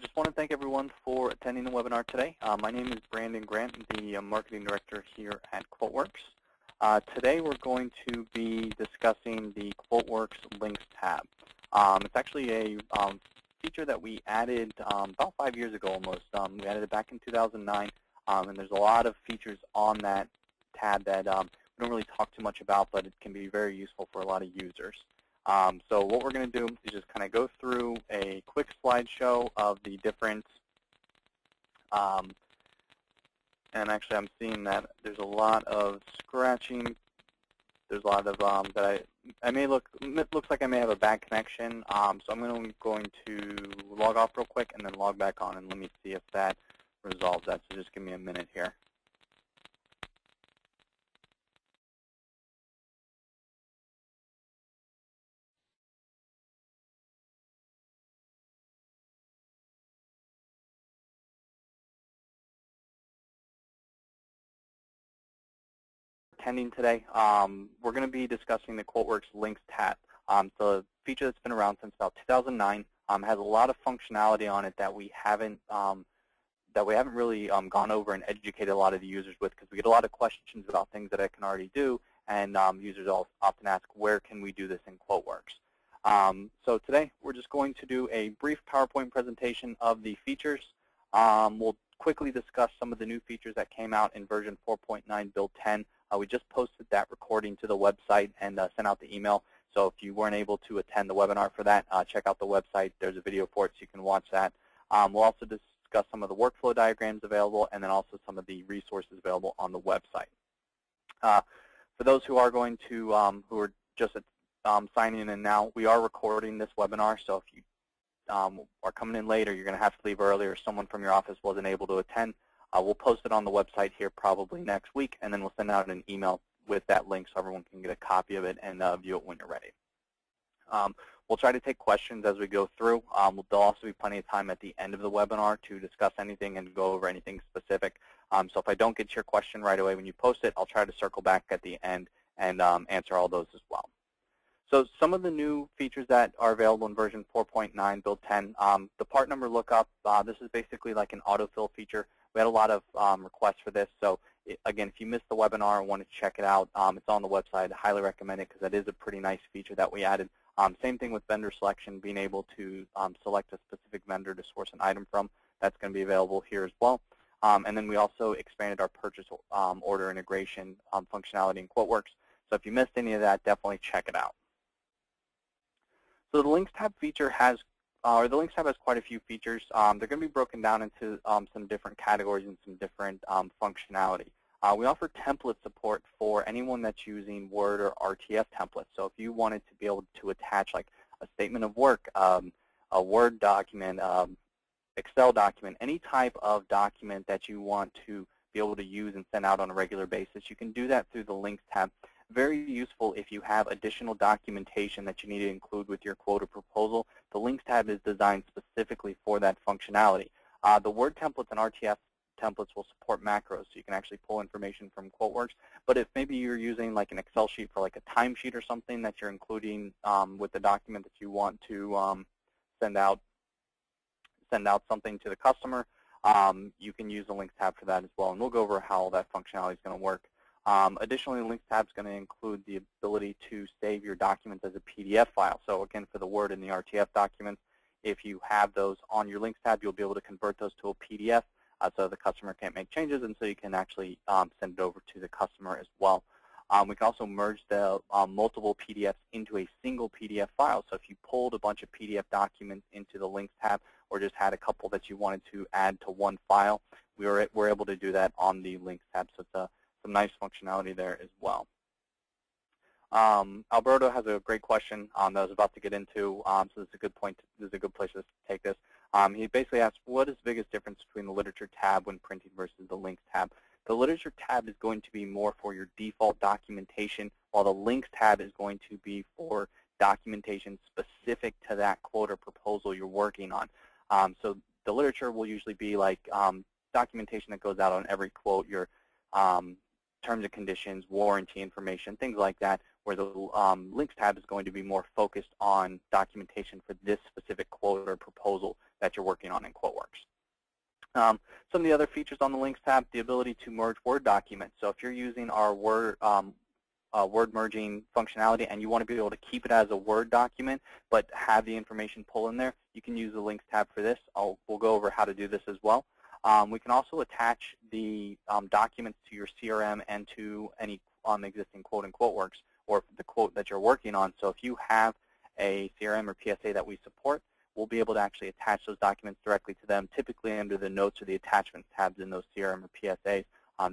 Just want to thank everyone for attending the webinar today. My name is Brandon Grant, the Marketing Director here at QuoteWerks. Today we're going to be discussing the QuoteWerks Links tab. It's actually a feature that we added about 5 years ago almost. We added it back in 2009, and there's a lot of features on that tab that we don't really talk too much about, but it can be very useful for a lot of users. So what we're going to do is just kind of go through a quick slideshow of the different, and actually I'm seeing that there's a lot of scratching. There's a lot of that it looks like I may have a bad connection. So I'm going to log off real quick and then log back on, and let me see if that resolves that. So just give me a minute here. Attending today, we're going to be discussing the QuoteWerks Links tab. It's a feature that's been around since about 2009. Has a lot of functionality on it that we haven't really gone over and educated a lot of the users with, because we get a lot of questions about things that I can already do, and users often ask, where can we do this in QuoteWerks? So today we're just going to do a brief PowerPoint presentation of the features. We'll quickly discuss some of the new features that came out in version 4.9 build 10. We just posted that recording to the website and sent out the email. So if you weren't able to attend the webinar for that, check out the website. There's a video for it, so you can watch that. We'll also discuss some of the workflow diagrams available, and then also some of the resources available on the website. For those who are going to, who are just signing in now, we are recording this webinar. So if you are coming in late, or you're going to have to leave early, or someone from your office wasn't able to attend, we'll post it on the website here probably next week, and then we'll send out an email with that link so everyone can get a copy of it and view it when you're ready. We'll try to take questions as we go through. There'll also be plenty of time at the end of the webinar to discuss anything and go over anything specific. So if I don't get to your question right away when you post it, I'll try to circle back at the end and answer all those as well. So some of the new features that are available in version 4.9 build 10, the part number lookup, this is basically like an autofill feature. We had a lot of requests for this. So again, if you missed the webinar and want to check it out, it's on the website. I highly recommend it because that is a pretty nice feature that we added. Same thing with vendor selection, being able to select a specific vendor to source an item from. That's going to be available here as well. And then we also expanded our purchase order integration functionality in QuoteWerks. So if you missed any of that, definitely check it out. So the Links tab feature has, the Links tab has quite a few features. They're going to be broken down into some different categories and some different functionality. We offer template support for anyone that's using Word or RTF templates. So if you wanted to be able to attach like a statement of work, a Word document, Excel document, any type of document that you want to be able to use and send out on a regular basis, you can do that through the Links tab. Very useful if you have additional documentation that you need to include with your quote or proposal. The Links tab is designed specifically for that functionality. The Word templates and RTF templates will support macros, so you can actually pull information from QuoteWerks. But if maybe you're using like an Excel sheet for like a timesheet or something that you're including with the document that you want to send out something to the customer, you can use the Links tab for that as well. And we'll go over how that functionality is going to work. Additionally, the Links tab is going to include the ability to save your documents as a PDF file. So again, for the Word and the RTF documents, if you have those on your Links tab, you'll be able to convert those to a PDF so the customer can't make changes, and so you can actually send it over to the customer as well. We can also merge the multiple PDFs into a single PDF file. So if you pulled a bunch of PDF documents into the Links tab, or just had a couple that you wanted to add to one file, we're able to do that on the Links tab. So it's some nice functionality there as well. Alberto has a great question that I was about to get into, so this is a good point. This is a good place to take this. He basically asked, what is the biggest difference between the Literature tab when printing versus the Links tab? The Literature tab is going to be more for your default documentation, while the Links tab is going to be for documentation specific to that quote or proposal you're working on. So the Literature will usually be like documentation that goes out on every quote, your terms and conditions, warranty information, things like that, where the links tab is going to be more focused on documentation for this specific quote or proposal that you're working on in QuoteWerks. Some of the other features on the links tab, the ability to merge Word documents. So if you're using our Word merging functionality and you want to be able to keep it as a Word document but have the information pull in there, you can use the links tab for this. We'll go over how to do this as well. We can also attach the documents to your CRM and to any existing quote in QuoteWerks or the quote that you're working on. So if you have a CRM or PSA that we support, we'll be able to actually attach those documents directly to them, typically under the notes or the attachments tabs in those CRM or PSAs,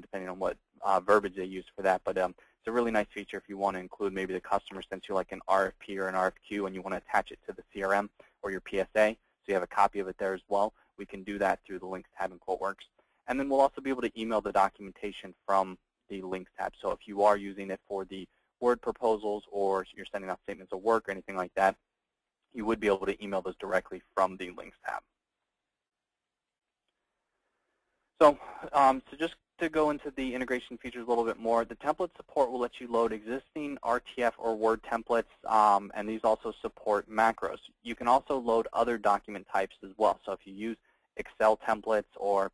depending on what verbiage they use for that. But it's a really nice feature if you want to include maybe the customer sent you like an RFP or an RFQ and you want to attach it to the CRM or your PSA, so you have a copy of it there as well. We can do that through the links tab in QuoteWerks. And then we'll also be able to email the documentation from the links tab. So if you are using it for the Word proposals or you're sending out statements of work or anything like that, you would be able to email those directly from the links tab. So, just to go into the integration features a little bit more, the template support will let you load existing RTF or Word templates, and these also support macros. You can also load other document types as well. So if you use Excel templates or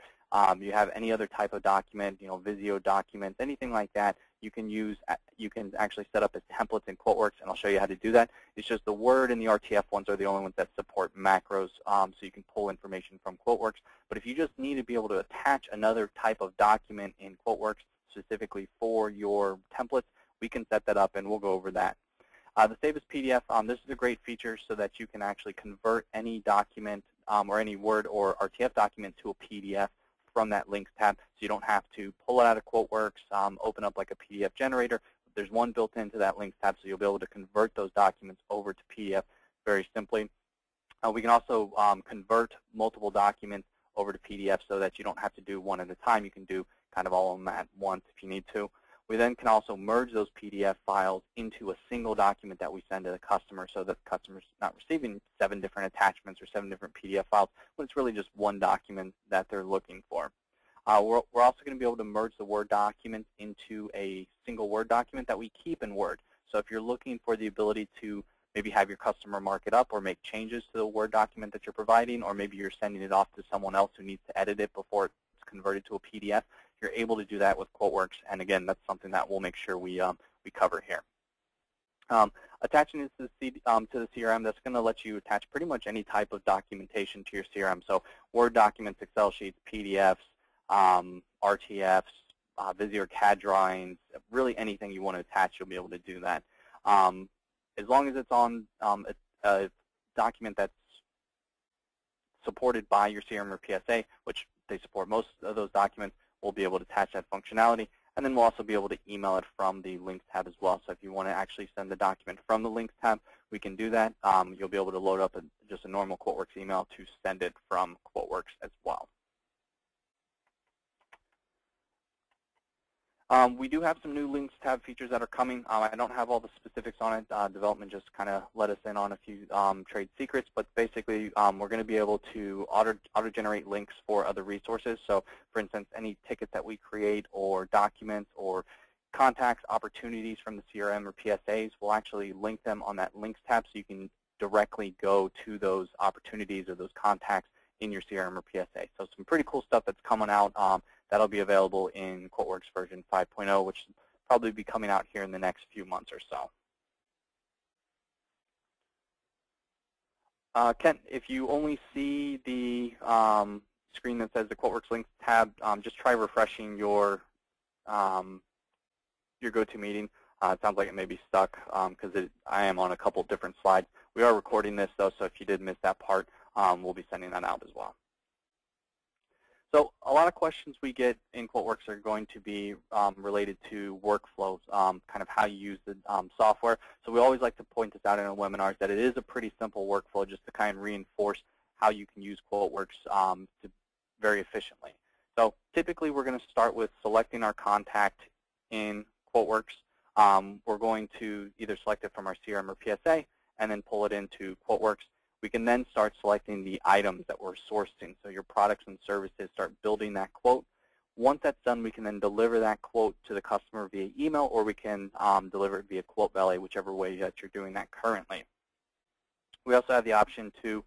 you have any other type of document, Visio documents, anything like that, you can actually set up as templates in QuoteWerks, and I'll show you how to do that. It's just the Word and the RTF ones are the only ones that support macros, so you can pull information from QuoteWerks. But if you just need to be able to attach another type of document in QuoteWerks specifically for your templates, we can set that up, and we'll go over that. The Save as PDF, this is a great feature so that you can actually convert any document or any Word or RTF document to a PDF from that links tab, so you don't have to pull it out of QuoteWerks, open up like a PDF generator. There's one built into that links tab, so you'll be able to convert those documents over to PDF very simply. We can also convert multiple documents over to PDF so that you don't have to do one at a time. You can do kind of all of them at once if you need to. We then can also merge those PDF files into a single document that we send to the customer so that the customer's not receiving 7 different attachments or 7 different PDF files, but it's really just one document that they're looking for. We're also going to be able to merge the Word documents into a single Word document that we keep in Word. So if you're looking for the ability to maybe have your customer mark it up or make changes to the Word document that you're providing, or maybe you're sending it off to someone else who needs to edit it before it's converted to a PDF, you're able to do that with QuoteWerks, and again, that's something that we'll make sure we cover here. Attaching this to the CRM, that's going to let you attach pretty much any type of documentation to your CRM. So Word documents, Excel sheets, PDFs, RTFs, Visio CAD drawings, really anything you want to attach, you'll be able to do that. As long as it's on a document that's supported by your CRM or PSA, which they support most of those documents, we'll be able to attach that functionality. And then we'll also be able to email it from the links tab as well. So if you want to actually send the document from the links tab, we can do that. You'll be able to load up just a normal QuoteWerks email to send it from QuoteWerks as well. We do have some new links tab features that are coming. I don't have all the specifics on it. Development just kind of let us in on a few trade secrets, but basically we're going to be able to auto-generate links for other resources. So for instance, any tickets that we create or documents or contacts, opportunities from the CRM or PSAs, we'll actually link them on that links tab so you can directly go to those opportunities or those contacts in your CRM or PSA. So some pretty cool stuff that's coming out. That'll be available in QuoteWerks version 5.0, which will probably be coming out here in the next few months or so. Kent, if you only see the screen that says the QuoteWerks links tab, just try refreshing your GoToMeeting. It sounds like it may be stuck because I am on a couple different slides. We are recording this, though, so if you did miss that part, we'll be sending that out as well. So a lot of questions we get in QuoteWerks are going to be related to workflows, kind of how you use the software. So we always like to point this out in our webinars that it is a pretty simple workflow just to kind of reinforce how you can use QuoteWerks very efficiently. So typically we're going to start with selecting our contact in QuoteWerks. We're going to either select it from our CRM or PSA and then pull it into QuoteWerks. We can then start selecting the items that we're sourcing. So your products and services, start building that quote. Once that's done, we can then deliver that quote to the customer via email, or we can deliver it via Quote Valet, whichever way that you're doing that currently. We also have the option to,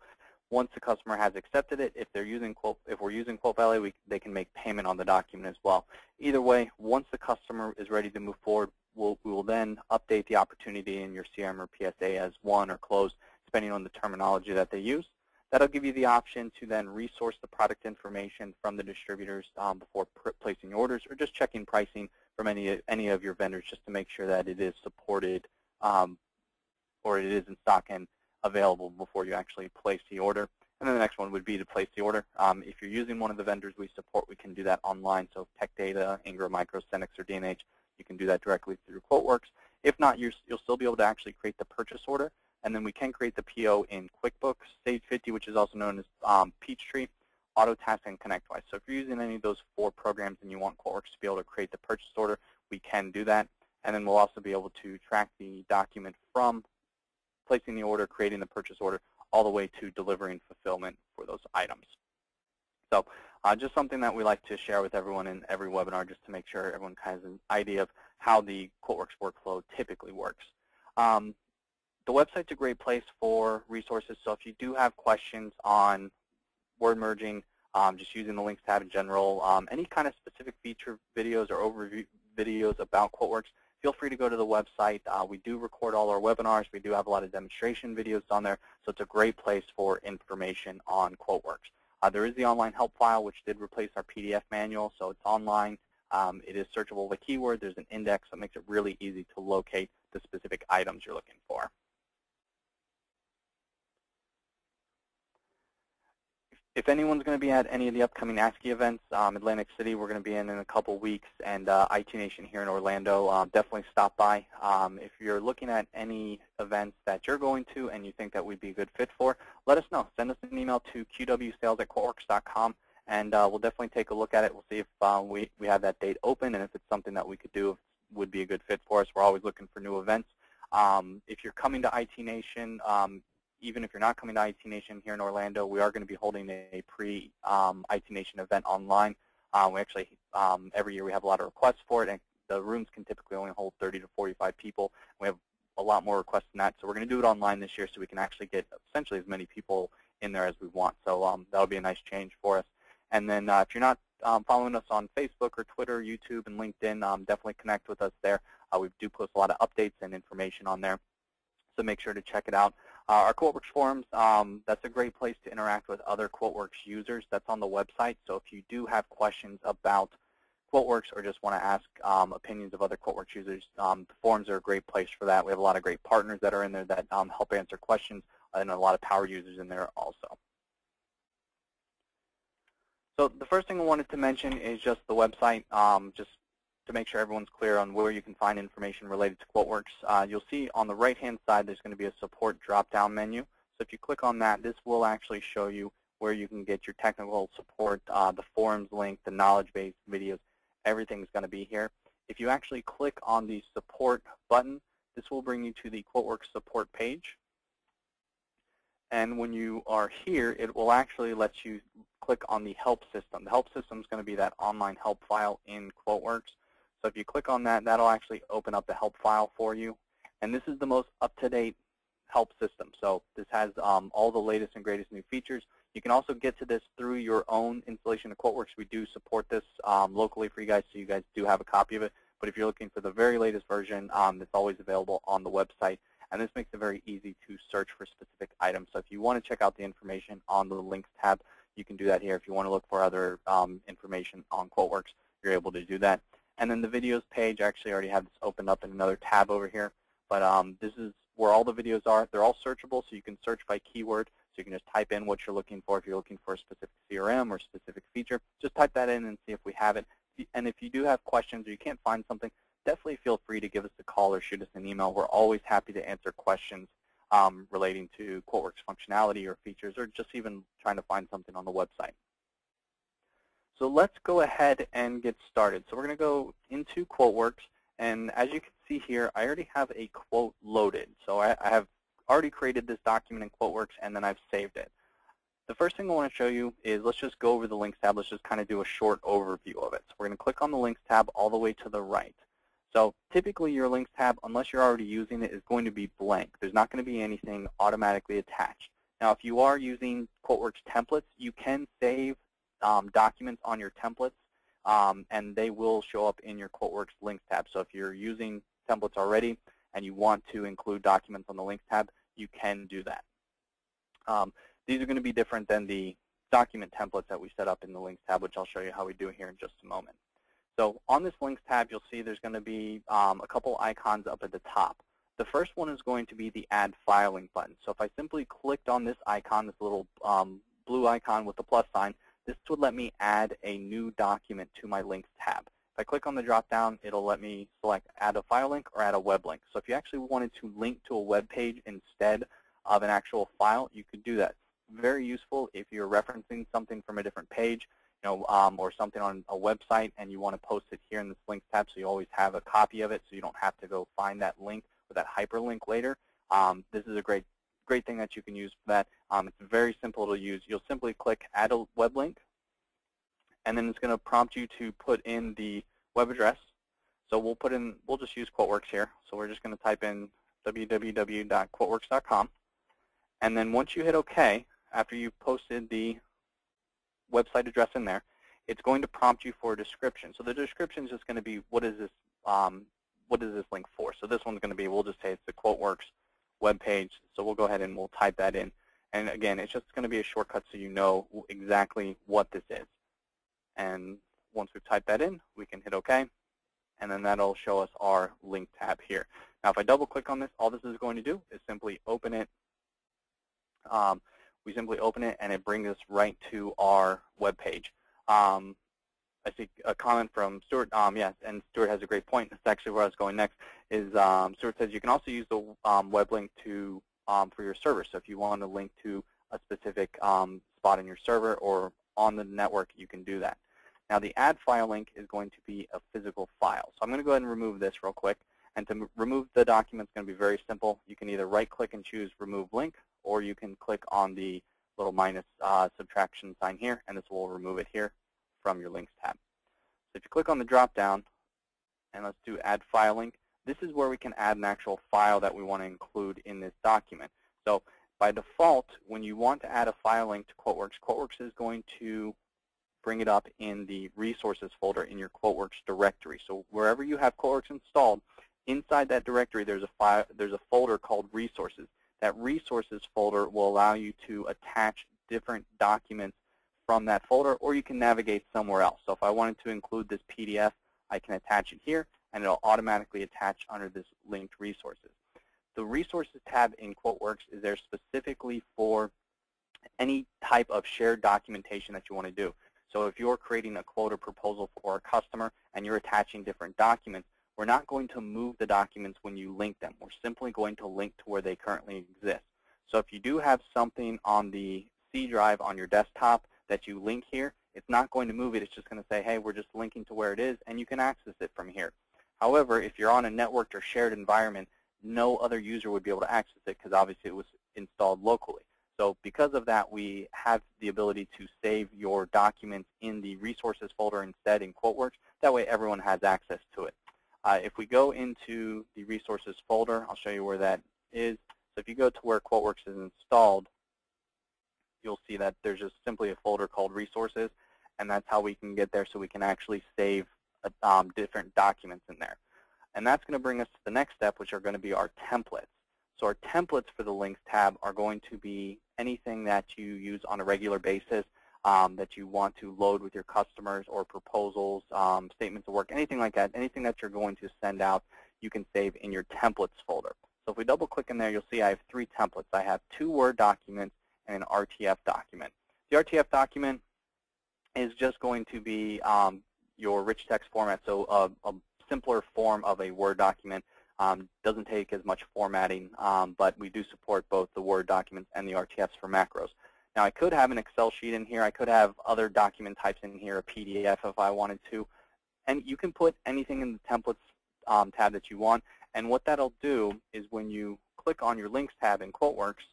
once the customer has accepted it, if we're using Quote Valet, they can make payment on the document as well. Either way, once the customer is ready to move forward, we will then update the opportunity in your CRM or PSA as won or closed, depending on the terminology that they use. That'll give you the option to then resource the product information from the distributors before placing orders, or just checking pricing from any of your vendors just to make sure that it is supported or it is in stock and available before you actually place the order. And then the next one would be to place the order. If you're using one of the vendors we support, we can do that online. So Tech Data, Ingram Micro, Cenix, or D&H, you can do that directly through QuoteWerks. If not, you'll still be able to actually create the purchase order, and then we can create the PO in QuickBooks, Sage 50, which is also known as Peachtree, AutoTask, and ConnectWise. So if you're using any of those 4 programs and you want QuoteWorks to be able to create the purchase order, we can do that. And then we'll also be able to track the document from placing the order, creating the purchase order, all the way to delivering fulfillment for those items. So just something that we like to share with everyone in every webinar, just to make sure everyone has an idea of how the QuoteWorks workflow typically works. The website's a great place for resources, so if you do have questions on word merging, just using the links tab in general, any kind of specific feature videos or overview videos about QuoteWorks, feel free to go to the website. We do record all our webinars. We do have a lot of demonstration videos on there, so it's a great place for information on QuoteWorks. There is the online help file, which did replace our PDF manual, so it's online. It is searchable by keyword. There's an index that makes it really easy to locate the specific items you're looking for. If anyone's going to be at any of the upcoming ASCII events, Atlantic City we're going to be in a couple weeks, and IT Nation here in Orlando, definitely stop by. If you're looking at any events that you're going to and you think that we'd be a good fit for, let us know. Send us an email to qwsales@quoteworks.com, and we'll definitely take a look at it. We'll see if we have that date open, and if it's something that we could do, would be a good fit for us. We're always looking for new events. If you're coming to IT Nation, even if you're not coming to IT Nation here in Orlando, we are going to be holding a pre-IT Nation event online. We actually, every year we have a lot of requests for it, and the rooms can typically only hold 30 to 45 people. We have a lot more requests than that, so we're going to do it online this year so we can actually get essentially as many people in there as we want. So that'll be a nice change for us. And then if you're not following us on Facebook or Twitter, YouTube, and LinkedIn, definitely connect with us there. We do post a lot of updates and information on there, so make sure to check it out. Our QuoteWorks forums, that's a great place to interact with other QuoteWorks users. That's on the website. So if you do have questions about QuoteWorks or just want to ask opinions of other QuoteWorks users, the forums are a great place for that. We have a lot of great partners that are in there that help answer questions, and a lot of power users in there also. So the first thing I wanted to mention is just the website, just to make sure everyone's clear on where you can find information related to QuoteWorks. You'll see on the right-hand side there's going to be a support drop-down menu. So if you click on that, this will actually show you where you can get your technical support, the forums link, the knowledge-based videos. Everything's going to be here. If you actually click on the support button, this will bring you to the QuoteWorks support page. And when you are here, it will actually let you click on the help system. The help system is going to be that online help file in QuoteWorks. So if you click on that, that'll actually open up the help file for you. And this is the most up-to-date help system. So this has all the latest and greatest new features. You can also get to this through your own installation of QuoteWorks. We do support this locally for you guys, so you guys do have a copy of it. But if you're looking for the very latest version, it's always available on the website. And this makes it very easy to search for specific items. So if you want to check out the information on the links tab, you can do that here. If you want to look for other information on QuoteWorks, you're able to do that. And then the videos page, I actually already have this opened up in another tab over here. But this is where all the videos are. They're all searchable, so you can search by keyword. So you can just type in what you're looking for. If you're looking for a specific CRM or specific feature, just type that in and see if we have it. And if you do have questions or you can't find something, definitely feel free to give us a call or shoot us an email. We're always happy to answer questions relating to QuoteWorks functionality or features, or just even trying to find something on the website. So let's go ahead and get started. So we're going to go into QuoteWorks, and as you can see here, I already have a quote loaded. So I have already created this document in QuoteWorks, and then I've saved it. The first thing I want to show you is let's just go over the Links tab. Let's just kind of do a short overview of it. So we're going to click on the Links tab all the way to the right. So typically your Links tab, unless you're already using it, is going to be blank. There's not going to be anything automatically attached. Now, if you are using QuoteWerks templates, you can save documents on your templates, and they will show up in your QuoteWerks Links tab. So if you're using templates already and you want to include documents on the Links tab, you can do that. These are going to be different than the document templates that we set up in the Links tab, which I'll show you how we do here in just a moment. So on this Links tab, you'll see there's going to be a couple icons up at the top. The first one is going to be the Add File Link button. So if I simply clicked on this icon, this little blue icon with the plus sign, this would let me add a new document to my Links tab. If I click on the drop-down, it'll let me select Add a File Link or Add a Web Link. So if you actually wanted to link to a web page instead of an actual file, you could do that. Very useful if you're referencing something from a different page, or something on a website, and you want to post it here in this Links tab, so you always have a copy of it, so you don't have to go find that link or that hyperlink later. This is a great thing that you can use for that. It's very simple to use. You'll simply click Add a Web Link, and then it's going to prompt you to put in the web address. So we'll just use QuoteWerks here. So we're just going to type in www.quoteworks.com, and then once you hit OK, after you've posted the website address in there, it's going to prompt you for a description. So the description is just going to be, what is this link for? So this one's going to be, we'll just say it's the QuoteWerks web page. So we'll go ahead and we'll type that in. And again, it's just going to be a shortcut so you know exactly what this is. And once we've typed that in, we can hit OK. And then that'll show us our link tab here. Now, if I double click on this, all this is going to do is simply open it. We simply open it, and it brings us right to our web page. I see a comment from Stuart. Yes, and Stuart has a great point. That's actually where I was going next. Is Stuart says you can also use the web link to for your server. So if you want to link to a specific spot in your server or on the network, you can do that. Now the Add File Link is going to be a physical file. So I'm going to go ahead and remove this real quick. And to remove the document is going to be very simple. You can either right-click and choose Remove Link, or you can click on the little minus subtraction sign here, and this will remove it here from your Links tab. So if you click on the drop-down, and let's do Add File Link, this is where we can add an actual file that we want to include in this document. So by default, when you want to add a file link to QuoteWerks, QuoteWerks is going to bring it up in the Resources folder in your QuoteWerks directory. So wherever you have QuoteWerks installed, inside that directory there's a folder called Resources. That Resources folder will allow you to attach different documents from that folder, or you can navigate somewhere else. So if I wanted to include this PDF, I can attach it here, and it'll automatically attach under this linked Resources. The Resources tab in QuoteWerks is there specifically for any type of shared documentation that you want to do. So if you're creating a quote or proposal for a customer and you're attaching different documents, we're not going to move the documents when you link them. We're simply going to link to where they currently exist. So if you do have something on the C drive on your desktop that you link here, it's not going to move it. It's just going to say, hey, we're just linking to where it is, and you can access it from here. However, if you're on a networked or shared environment, no other user would be able to access it because obviously it was installed locally. So because of that, we have the ability to save your documents in the Resources folder instead in QuoteWerks. That way everyone has access to it. If we go into the Resources folder, I'll show you where that is. So if you go to where QuoteWerks is installed, you'll see that there's just simply a folder called Resources, and that's how we can get there so we can actually save different documents in there. And that's going to bring us to the next step, which are going to be our templates. So our templates for the Links tab are going to be anything that you use on a regular basis that you want to load with your customers, or proposals, statements of work, anything like that, anything that you're going to send out, you can save in your templates folder. So if we double click in there, you'll see I have 3 templates. I have 2 Word documents and an RTF document. The RTF document is just going to be your rich text format, so a simpler form of a Word document. Doesn't take as much formatting, but we do support both the Word documents and the RTFs for macros. Now, I could have an Excel sheet in here. I could have other document types in here, a PDF if I wanted to. And you can put anything in the Templates tab that you want. And what that'll do is when you click on your Links tab in QuoteWerks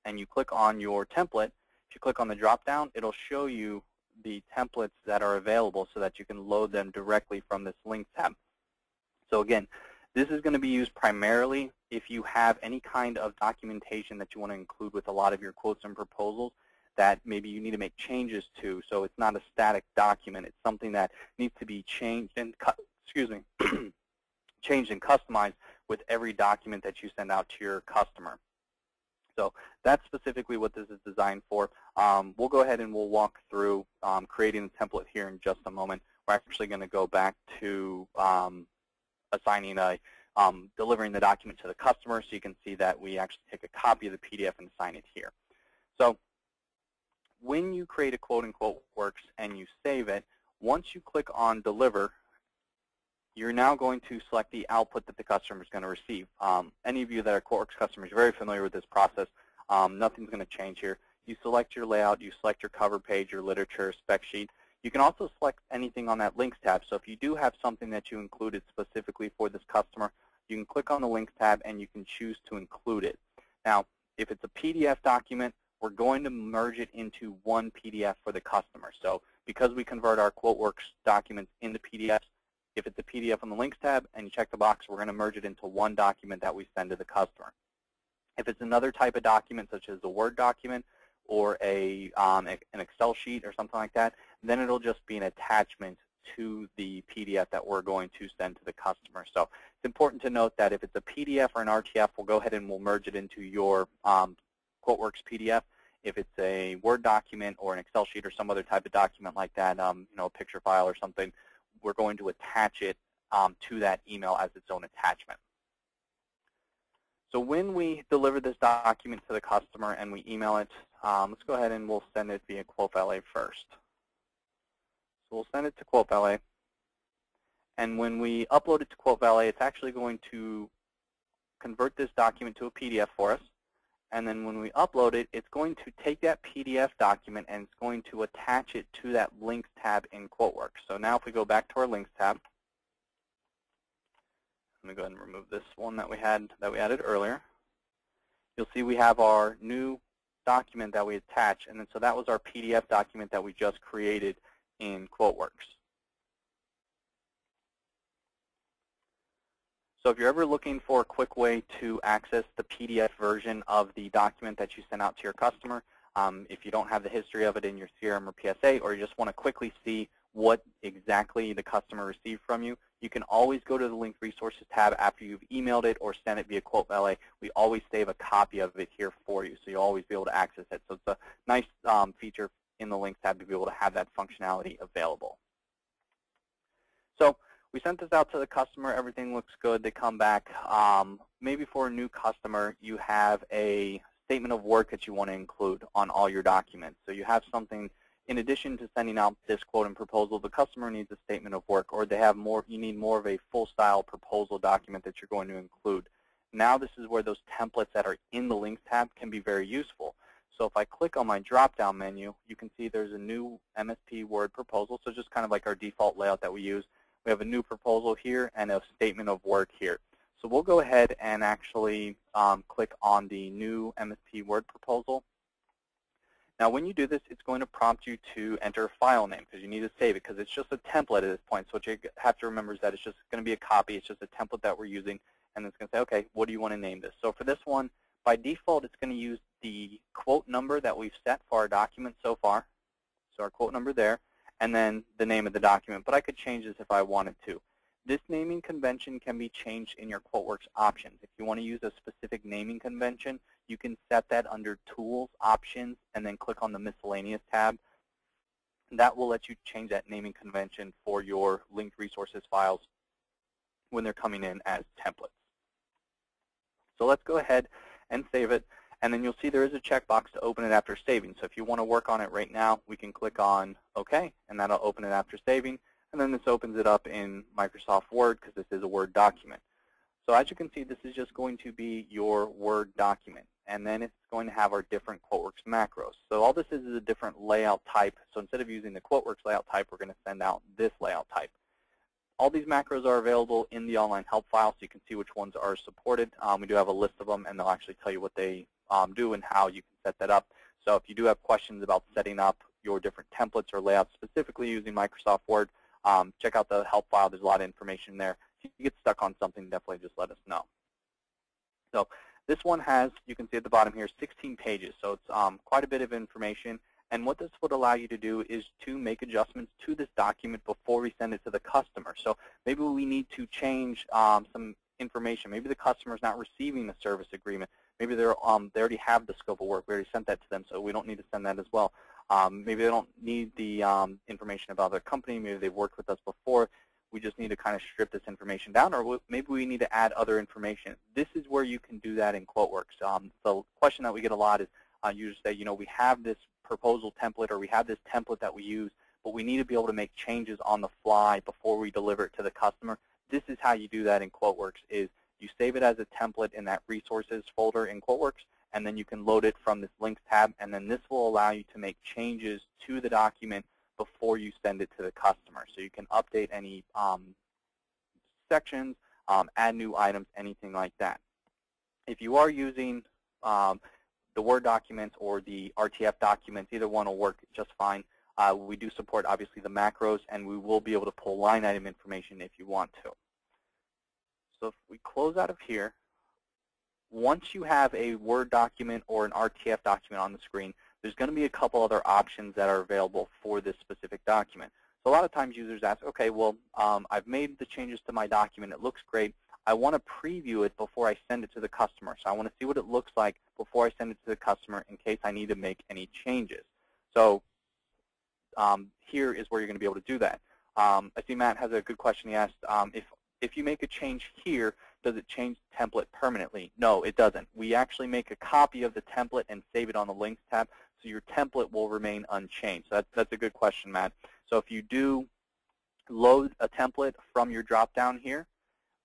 and you click on your template, If you click on the drop-down, it'll show you the templates that are available so that you can load them directly from this Links tab. So again, this is going to be used primarily if you have any kind of documentation that you want to include with a lot of your quotes and proposals that maybe you need to make changes to. So it's not a static document. It's something that needs to be changed and changed and customized with every document that you send out to your customer. So that's specifically what this is designed for. We'll go ahead and we'll walk through creating the template here in just a moment. We're actually going to go back to assigning delivering the document to the customer, so you can see that we actually take a copy of the PDF and assign it here. So when you create a quote in QuoteWerks and you save it, once you click on Deliver, you're now going to select the output that the customer is going to receive. Any of you that are QuoteWerks customers are very familiar with this process. Nothing's going to change here. You select your layout, you select your cover page, your literature, spec sheet. You can also select anything on that Links tab. So if you do have something that you included specifically for this customer, you can click on the Links tab and you can choose to include it. Now, if it's a PDF document, we're going to merge it into one PDF for the customer. So because we convert our QuoteWerks documents into PDFs, if it's a PDF on the Links tab and you check the box, we're going to merge it into one document that we send to the customer. If it's another type of document, such as a Word document or an Excel sheet or something like that, then it'll just be an attachment to the PDF that we're going to send to the customer. So it's important to note that if it's a PDF or an RTF, we'll go ahead and we'll merge it into your QuoteWerks PDF. If it's a Word document or an Excel sheet or some other type of document like that, a picture file or something, we're going to attach it to that email as its own attachment. So when we deliver this document to the customer and we email it, let's go ahead and we'll send it via QuoteValet first. So we'll send it to QuoteValet. And when we upload it to QuoteValet, it's actually going to convert this document to a PDF for us. And then when we upload it, it's going to take that PDF document and it's going to attach it to that Links tab in QuoteWerks. So now if we go back to our Links tab, let me go ahead and remove this one that we added earlier. You'll see we have our new document that we attached, and then so that was our PDF document that we just created in QuoteWerks. So if you're ever looking for a quick way to access the PDF version of the document that you send out to your customer, if you don't have the history of it in your CRM or PSA, or you just want to quickly see what exactly the customer received from you, you can always go to the Link Resources tab after you've emailed it or sent it via QuoteValet. We always save a copy of it here for you, so you'll always be able to access it. So it's a nice feature in the Links tab to be able to have that functionality available. So we sent this out to the customer. Everything looks good. They come back. Maybe for a new customer, you have a statement of work that you want to include on all your documents. So you have something, in addition to sending out this quote and proposal, the customer needs a statement of work, or they have more, you need more of a full-style proposal document that you're going to include. Now this is where those templates that are in the Links tab can be very useful. So if I click on my drop-down menu, you can see there's a new MSP Word proposal, so just kind of like our default layout that we use. We have a new proposal here and a statement of work here. So we'll go ahead and actually click on the new MSP Word proposal. Now when you do this, it's going to prompt you to enter a file name because you need to save it because it's just a template at this point. So what you have to remember is that it's just going to be a copy. It's just a template that we're using, and it's going to say, okay, what do you want to name this? So for this one, by default, it's going to use the quote number that we've set for our document so far. So our quote number there, and then the name of the document. But I could change this if I wanted to. This naming convention can be changed in your QuoteWerks options. If you want to use a specific naming convention, you can set that under Tools, Options, and then click on the Miscellaneous tab. That will let you change that naming convention for your linked resources files when they're coming in as templates. So let's go ahead and save it. And then you'll see there is a checkbox to open it after saving. So if you want to work on it right now, we can click on OK, and that'll open it after saving. And then this opens it up in Microsoft Word because this is a Word document. So as you can see, this is just going to be your Word document. And then it's going to have our different QuoteWerks macros. So all this is a different layout type. So instead of using the QuoteWerks layout type, we're going to send out this layout type. All these macros are available in the online help file, so you can see which ones are supported. We do have a list of them, and they'll actually tell you what they do and how you can set that up. So if you do have questions about setting up your different templates or layouts specifically using Microsoft Word, check out the help file. There's a lot of information there. If you get stuck on something, definitely just let us know. So this one has, you can see at the bottom here, 16 pages. So it's quite a bit of information. And what this would allow you to do is to make adjustments to this document before we send it to the customer. So maybe we need to change some information. Maybe the customer is not receiving the service agreement. Maybe they already have the scope of work. We already sent that to them, so we don't need to send that as well. Maybe they don't need the information about their company. Maybe they've worked with us before. We just need to kind of strip this information down, or maybe we need to add other information. This is where you can do that in QuoteWerks. The question that we get a lot is users say, we have this proposal template or we have this template that we use, but we need to be able to make changes on the fly before we deliver it to the customer. This is how you do that in QuoteWerks, is you save it as a template in that resources folder in QuoteWerks, and then you can load it from this links tab, and then this will allow you to make changes to the document before you send it to the customer. So you can update any sections, add new items, anything like that. If you are using the Word documents or the RTF documents, either one will work just fine. We do support, obviously, the macros, and we will be able to pull line item information if you want to. So if we close out of here, once you have a Word document or an RTF document on the screen, there's going to be a couple other options that are available for this specific document. So a lot of times users ask, okay, well, I've made the changes to my document. It looks great. I want to preview it before I send it to the customer. So I want to see what it looks like before I send it to the customer in case I need to make any changes. So here is where you're going to be able to do that. I see Matt has a good question. He asked, if you make a change here, does it change the template permanently? No, it doesn't. We actually make a copy of the template and save it on the links tab, so your template will remain unchanged. So that's a good question, Matt. So if you do load a template from your drop-down here,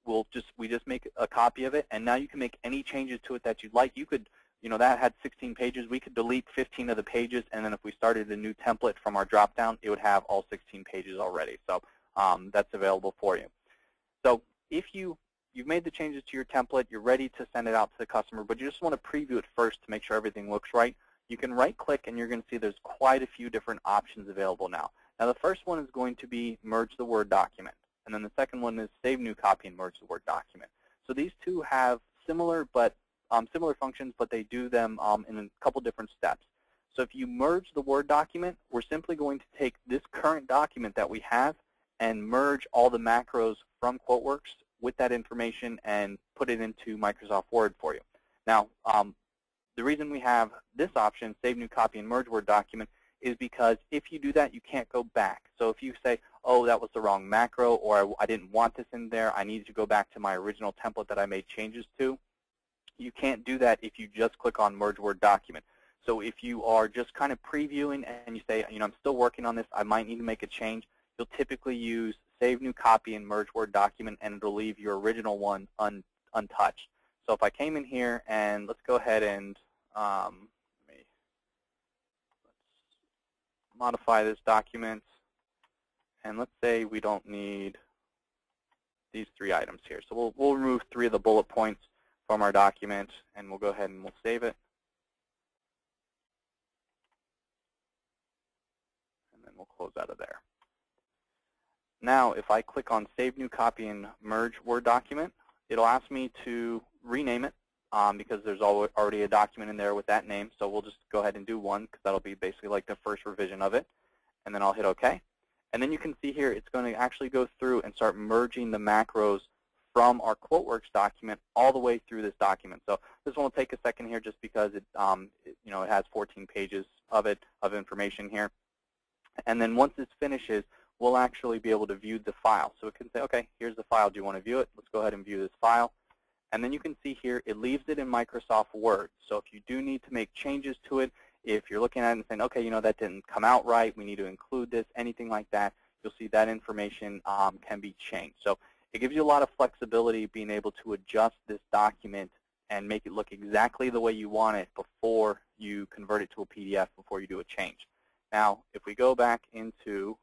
we just make a copy of it, and now you can make any changes to it that you'd like. You could, that had 16 pages. We could delete 15 of the pages, and then if we started a new template from our drop-down, it would have all 16 pages already. So that's available for you. So if you've made the changes to your template, you're ready to send it out to the customer, but you just want to preview it first to make sure everything looks right, you can right-click, and you're going to see there's quite a few different options available now. Now, the first one is going to be merge the Word document, and then the second one is save new copy and merge the Word document. So these two have similar functions, but they do them in a couple different steps. So if you merge the Word document, we're simply going to take this current document that we have and merge all the macros from QuoteWerks with that information and put it into Microsoft Word for you. Now, the reason we have this option, Save New Copy and Merge Word Document, is because if you do that, you can't go back. So if you say, oh, that was the wrong macro, or I didn't want this in there, I need to go back to my original template that I made changes to, you can't do that if you just click on Merge Word Document. So if you are just kind of previewing and you say, I'm still working on this, I might need to make a change, you'll typically use Save New Copy and Merge Word Document, and it'll leave your original one untouched. So if I came in here and let's go ahead and let's modify this document, and let's say we don't need these 3 items here. So we'll remove 3 of the bullet points from our document, and we'll go ahead and we'll save it. And then we'll close out of there. Now, if I click on Save New Copy and Merge Word Document, it'll ask me to rename it because there's already a document in there with that name. So we'll just go ahead and do one because that'll be basically like the first revision of it. And then I'll hit OK. And then you can see here it's going to actually go through and start merging the macros from our QuoteWerks document all the way through this document. So this one will take a second here just because it has 14 pages of information here. And then once this finishes, we'll actually be able to view the file. So it can say, okay, here's the file. Do you want to view it? Let's go ahead and view this file. And then you can see here, it leaves it in Microsoft Word. So if you do need to make changes to it, if you're looking at it and saying, okay, that didn't come out right, we need to include this, anything like that, you'll see that information can be changed. So it gives you a lot of flexibility being able to adjust this document and make it look exactly the way you want it before you convert it to a PDF, before you do a change. Now, if we go back into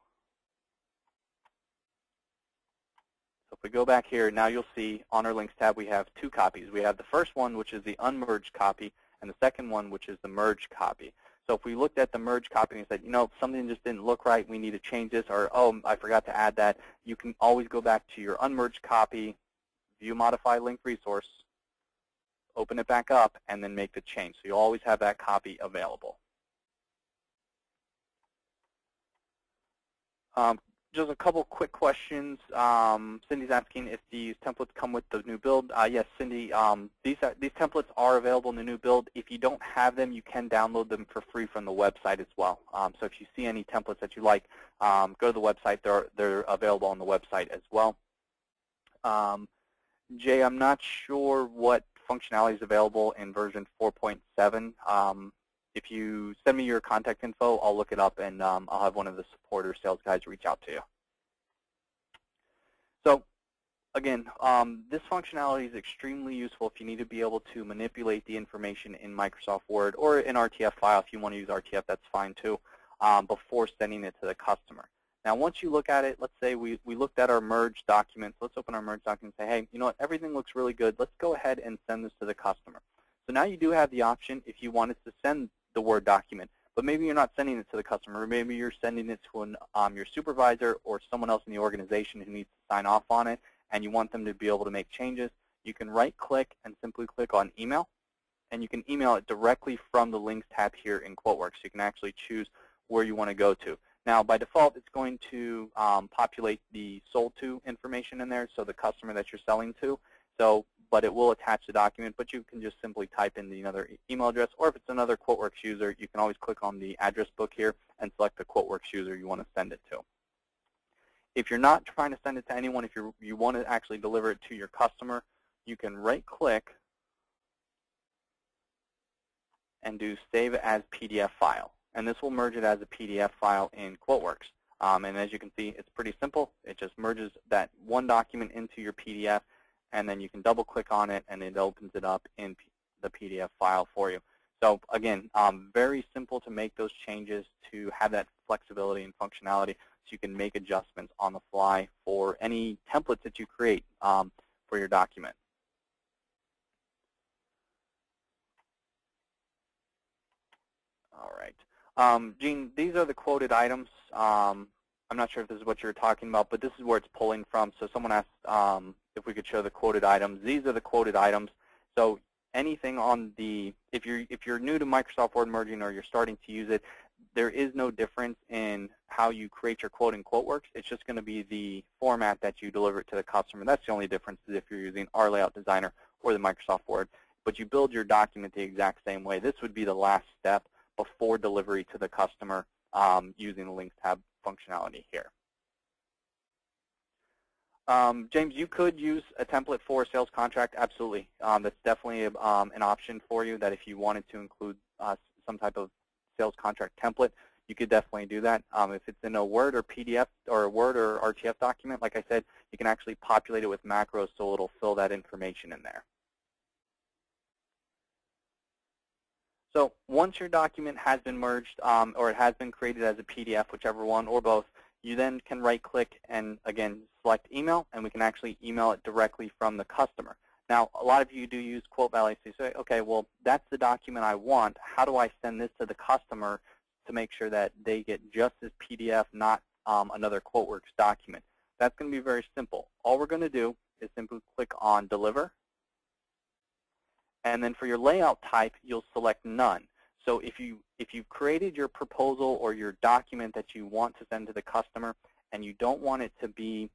So if we go back here, now you'll see on our Links tab we have 2 copies. We have the first one, which is the unmerged copy, and the second one, which is the merged copy. So if we looked at the merge copy and said, you know, something just didn't look right, we need to change this, or, oh, I forgot to add that, you can always go back to your unmerged copy, view modify link resource, open it back up, and then make the change. So you always have that copy available. Just a couple quick questions. Cindy's asking if these templates come with the new build. Yes, Cindy, these templates are available in the new build. If you don't have them, you can download them for free from the website as well. So if you see any templates that you like, go to the website. They're available on the website as well. Jay, I'm not sure what functionality is available in version 4.7. If you send me your contact info, I'll look it up, and I'll have one of the support or sales guys reach out to you. So again, this functionality is extremely useful if you need to be able to manipulate the information in Microsoft Word or an RTF file. If you want to use RTF, that's fine too, before sending it to the customer. Now, once you look at it, let's say we looked at our merge documents. Let's open our merge document and say, hey, you know what, everything looks really good. Let's go ahead and send this to the customer. So now you do have the option if you wanted to send the Word document, but maybe you're not sending it to the customer. Maybe you're sending it to your supervisor or someone else in the organization who needs to sign off on it, and you want them to be able to make changes. You can right-click and simply click on Email, and you can email it directly from the Links tab here in QuoteWerks. You can actually choose where you want to go to. Now, by default, it's going to populate the sold to information in there, so the customer that you're selling to. But it will attach the document, but you can just simply type in another email address, or if it's another QuoteWerks user, you can always click on the address book here and select the QuoteWerks user you want to send it to. If you're not trying to send it to anyone, if you want to actually deliver it to your customer, you can right-click and do Save as PDF File. And this will merge it as a PDF file in QuoteWerks. And as you can see, it's pretty simple. It just merges that one document into your PDF, and then you can double-click on it, and it opens it up in the PDF file for you. So again, very simple to make those changes, to have that flexibility and functionality, so you can make adjustments on the fly for any templates that you create for your document. All right. Gene, these are the quoted items. I'm not sure if this is what you're talking about, but this is where it's pulling from. So someone asked if we could show the quoted items. These are the quoted items. So anything on the, if you're new to Microsoft Word merging or you're starting to use it, there is no difference in how you create your quote in QuoteWerks. It's just going to be the format that you deliver it to the customer. That's the only difference, is if you're using our Layout Designer or the Microsoft Word. But you build your document the exact same way. This would be the last step before delivery to the customer using the Links tab functionality here. James, you could use a template for a sales contract, absolutely. That's definitely an option for you, that if you wanted to include some type of sales contract template, you could definitely do that. If it's in a Word or PDF or a Word or RTF document, like I said, you can actually populate it with macros so it'll fill that information in there. So once your document has been merged or it has been created as a PDF, whichever one or both, you then can right-click and, again, select Email, and we can actually email it directly from the customer. Now, a lot of you do use Quote Valley, so you say, okay, well, that's the document I want. How do I send this to the customer to make sure that they get just this PDF, not another QuoteWerks document? That's going to be very simple. All we're going to do is simply click on Deliver. And then for your layout type, you'll select None. So if you've created your proposal or your document that you want to send to the customer, and you don't want it to be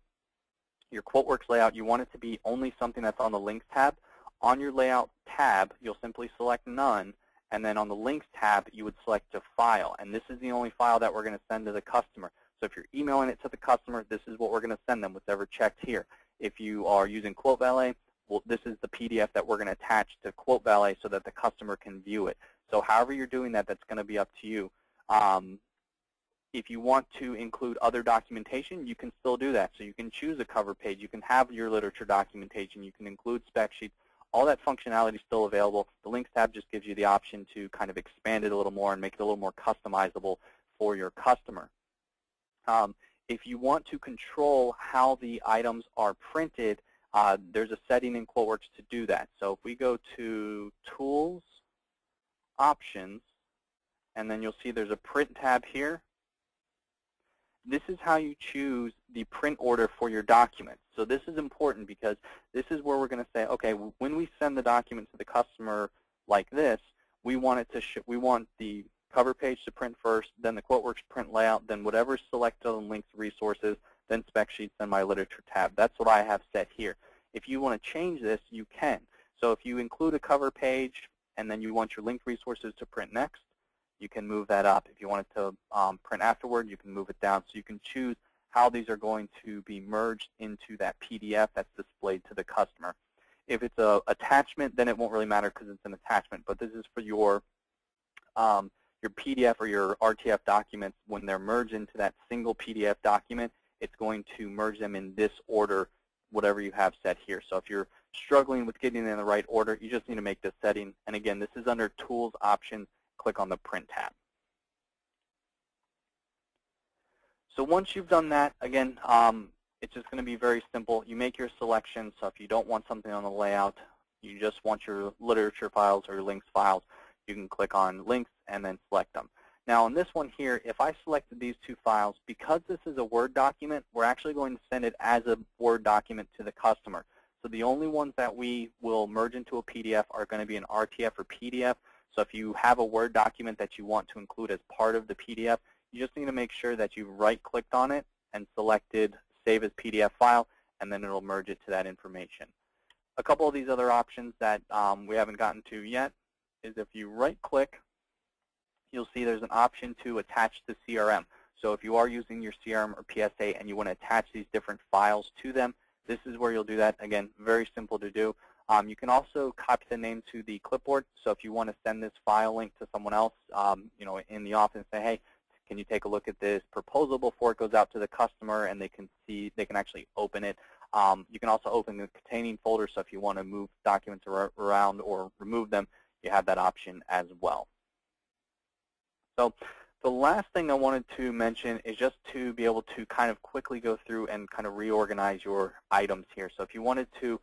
your QuoteWerks layout, you want it to be only something that's on the Links tab, on your Layout tab, you'll simply select None, and then on the Links tab, you would select a file. And this is the only file that we're going to send to the customer. So if you're emailing it to the customer, this is what we're going to send them, whatever checked here. If you are using Quote Valet, well, this is the PDF that we're going to attach to Quote Valet so that the customer can view it. So however you're doing that, that's going to be up to you. If you want to include other documentation, you can still do that. So you can choose a cover page. You can have your literature documentation. You can include spec sheets. All that functionality is still available. The Links tab just gives you the option to kind of expand it a little more and make it a little more customizable for your customer. If you want to control how the items are printed, there's a setting in QuoteWerks to do that. So if we go to Tools, Options, and then you'll see there's a print tab here. This is how you choose the print order for your document. So this is important because this is where we're going to say, okay, when we send the document to the customer like this, we want it to we want the cover page to print first, then the QuoteWerks print layout, then whatever's selected on links resources, then spec sheets, then my literature tab. That's what I have set here. If you want to change this, you can. So if you include a cover page and then you want your linked resources to print next, you can move that up. If you want it to print afterward, you can move it down. So you can choose how these are going to be merged into that PDF that's displayed to the customer. If it's an attachment, then it won't really matter because it's an attachment. But this is for your PDF or your RTF documents. When they're merged into that single PDF document, it's going to merge them in this order, whatever you have set here. So if you're struggling with getting in the right order, you just need to make this setting. And again, this is under Tools, Options. Click on the Print tab. So once you've done that, again, it's just going to be very simple. You make your selection. So if you don't want something on the layout, you just want your literature files or your links files, you can click on Links and then select them. Now on this one here, if I selected these two files, because this is a Word document, we're actually going to send it as a Word document to the customer. So the only ones that we will merge into a PDF are going to be an RTF or PDF. So if you have a Word document that you want to include as part of the PDF, you just need to make sure that you've right-clicked on it and selected Save as PDF file, and then it'll merge it to that information. A couple of these other options that we haven't gotten to yet is if you right-click, you'll see there's an option to attach to CRM. So if you are using your CRM or PSA and you want to attach these different files to them, this is where you'll do that. Again, very simple to do. You can also copy the name to the clipboard. So if you want to send this file link to someone else, in the office, say, hey, can you take a look at this proposal before it goes out to the customer, and they can actually open it. You can also open the containing folder. So if you want to move documents around or remove them, you have that option as well. So the last thing I wanted to mention is just to be able to kind of quickly go through and kind of reorganize your items here. So if you wanted to,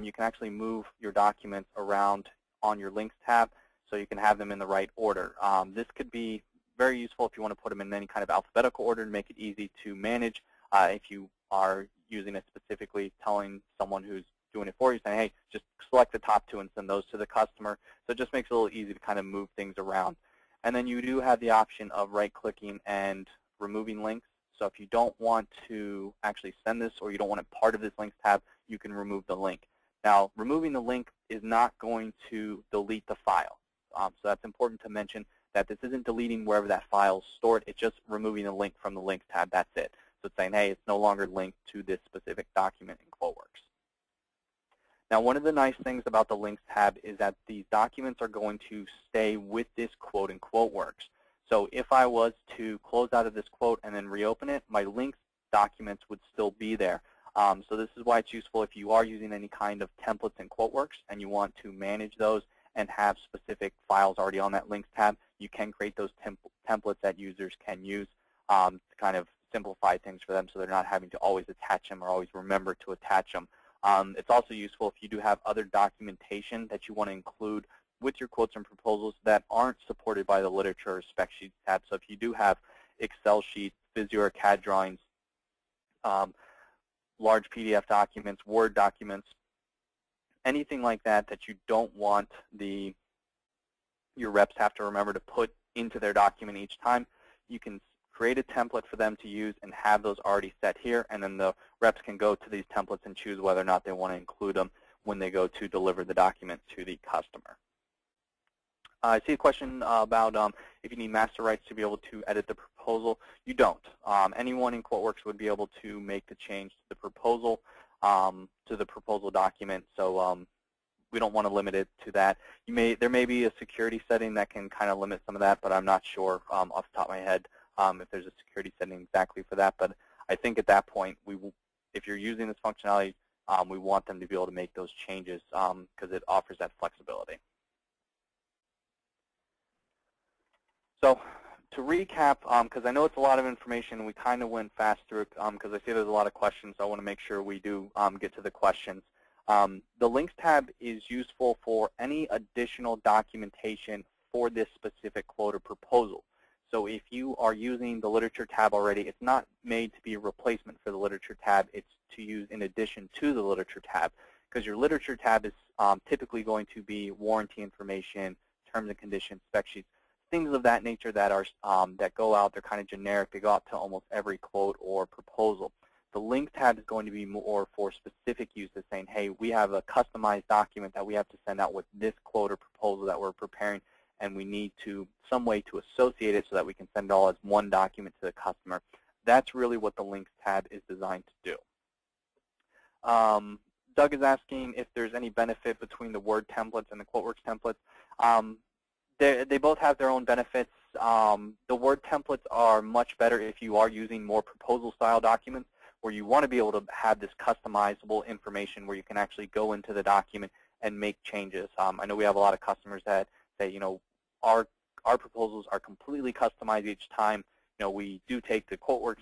you can actually move your documents around on your Links tab so you can have them in the right order. This could be very useful if you want to put them in any kind of alphabetical order to make it easy to manage. If you are using it specifically, telling someone who's doing it for you, saying, hey, just select the top two and send those to the customer. So it just makes it a little easy to kind of move things around. And then you do have the option of right-clicking and removing links. So if you don't want to actually send this or you don't want it part of this Links tab, you can remove the link. Now, removing the link is not going to delete the file. So that's important to mention, that this isn't deleting wherever that file is stored. It's just removing the link from the Links tab. That's it. So it's saying, hey, it's no longer linked to this specific document in QuoteWerks. Now, one of the nice things about the Links tab is that these documents are going to stay with this quote in QuoteWerks. So if I was to close out of this quote and then reopen it, my links documents would still be there. So this is why it's useful if you are using any kind of templates in QuoteWerks and you want to manage those and have specific files already on that Links tab. You can create those templates that users can use to kind of simplify things for them so they're not having to always attach them or always remember to attach them. It's also useful if you do have other documentation that you want to include with your quotes and proposals that aren't supported by the literature or spec sheets tab. So if you do have Excel sheets, Visio or CAD drawings, large PDF documents, Word documents, anything like that that you don't want your reps have to remember to put into their document each time, you can create a template for them to use and have those already set here, and then the reps can go to these templates and choose whether or not they want to include them when they go to deliver the document to the customer. I see a question about if you need master rights to be able to edit the proposal. You don't. Anyone in QuoteWerks would be able to make the change to the proposal document, so we don't want to limit it to that. There may be a security setting that can kind of limit some of that, but I'm not sure off the top of my head if there's a security setting exactly for that. But I think at that point, if you're using this functionality, we want them to be able to make those changes because it offers that flexibility. So to recap, because I know it's a lot of information, and we kind of went fast through it because I see there's a lot of questions, so I want to make sure we do get to the questions. The Links tab is useful for any additional documentation for this specific quote or proposal. So if you are using the literature tab already, it's not made to be a replacement for the literature tab. It's to use in addition to the literature tab, because your literature tab is typically going to be warranty information, terms and conditions, spec sheets, things of that nature that are that go out. They're kind of generic. They go out to almost every quote or proposal. The link tab is going to be more for specific uses, saying, hey, we have a customized document that we have to send out with this quote or proposal that we're preparing, and we need some way to associate it so that we can send it all as one document to the customer. That's really what the links tab is designed to do. Doug is asking if there's any benefit between the Word templates and the QuoteWerks templates. They both have their own benefits. The Word templates are much better if you are using more proposal-style documents, where you want to be able to have this customizable information where you can actually go into the document and make changes. I know we have a lot of customers that say, you know, our proposals are completely customized each time. You know, we do take the QuoteWerks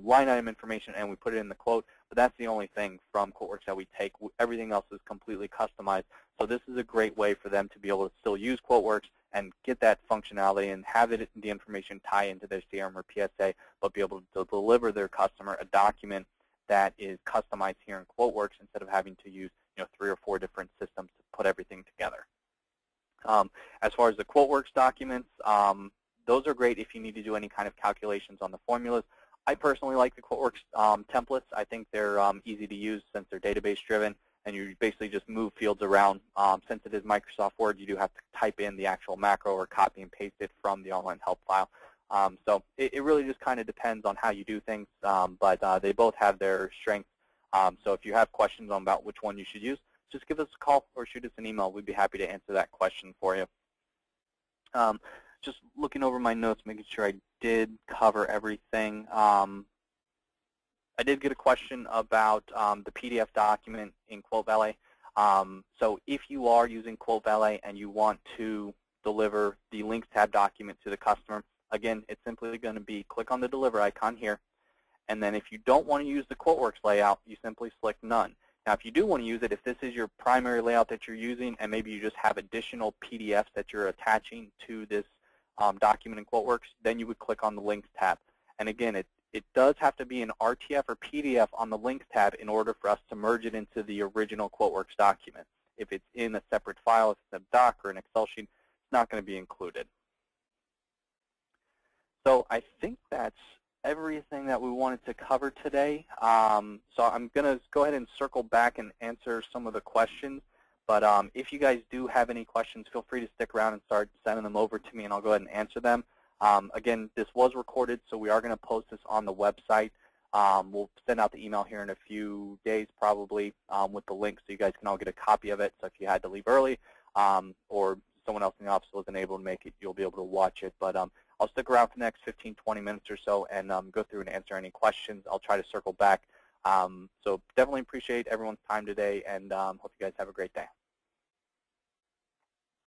line item information and we put it in the quote, but that's the only thing from QuoteWerks that we take. Everything else is completely customized. So this is a great way for them to be able to still use QuoteWerks and get that functionality and have it, the information tie into their CRM or PSA, but be able to deliver their customer a document that is customized here in QuoteWerks instead of having to use, you know, 3 or 4 different systems to put everything together. As far as the QuoteWerks documents, those are great if you need to do any kind of calculations on the formulas. I personally like the QuoteWerks templates. I think they're easy to use since they're database-driven, and you basically just move fields around. Since it is Microsoft Word, you do have to type in the actual macro or copy and paste it from the online help file. So it really just kind of depends on how you do things, but they both have their strengths. So if you have questions about which one you should use, just give us a call or shoot us an email. We'd be happy to answer that question for you. Just looking over my notes, making sure I did cover everything. I did get a question about the PDF document in Quote Valet. So if you are using Quote Valet and you want to deliver the Links tab document to the customer, again, it's simply going to be click on the Deliver icon here. And then if you don't want to use the QuoteWerks layout, you simply select None. Now, if you do want to use it, if this is your primary layout that you're using and maybe you just have additional PDFs that you're attaching to this document in QuoteWerks, then you would click on the Links tab. And again, it does have to be an RTF or PDF on the Links tab in order for us to merge it into the original QuoteWerks document. If it's in a separate file, if it's a doc or an Excel sheet, it's not going to be included. So I think that's everything that we wanted to cover today. So I'm going to go ahead and circle back and answer some of the questions. But if you guys do have any questions, feel free to stick around and start sending them over to me, and I'll go ahead and answer them. Again, this was recorded, so we are going to post this on the website. We'll send out the email here in a few days probably with the link so you guys can all get a copy of it. So if you had to leave early or someone else in the office wasn't able to make it, you'll be able to watch it. But I'll stick around for the next 15, 20 minutes or so and go through and answer any questions. I'll try to circle back. So definitely appreciate everyone's time today, and hope you guys have a great day.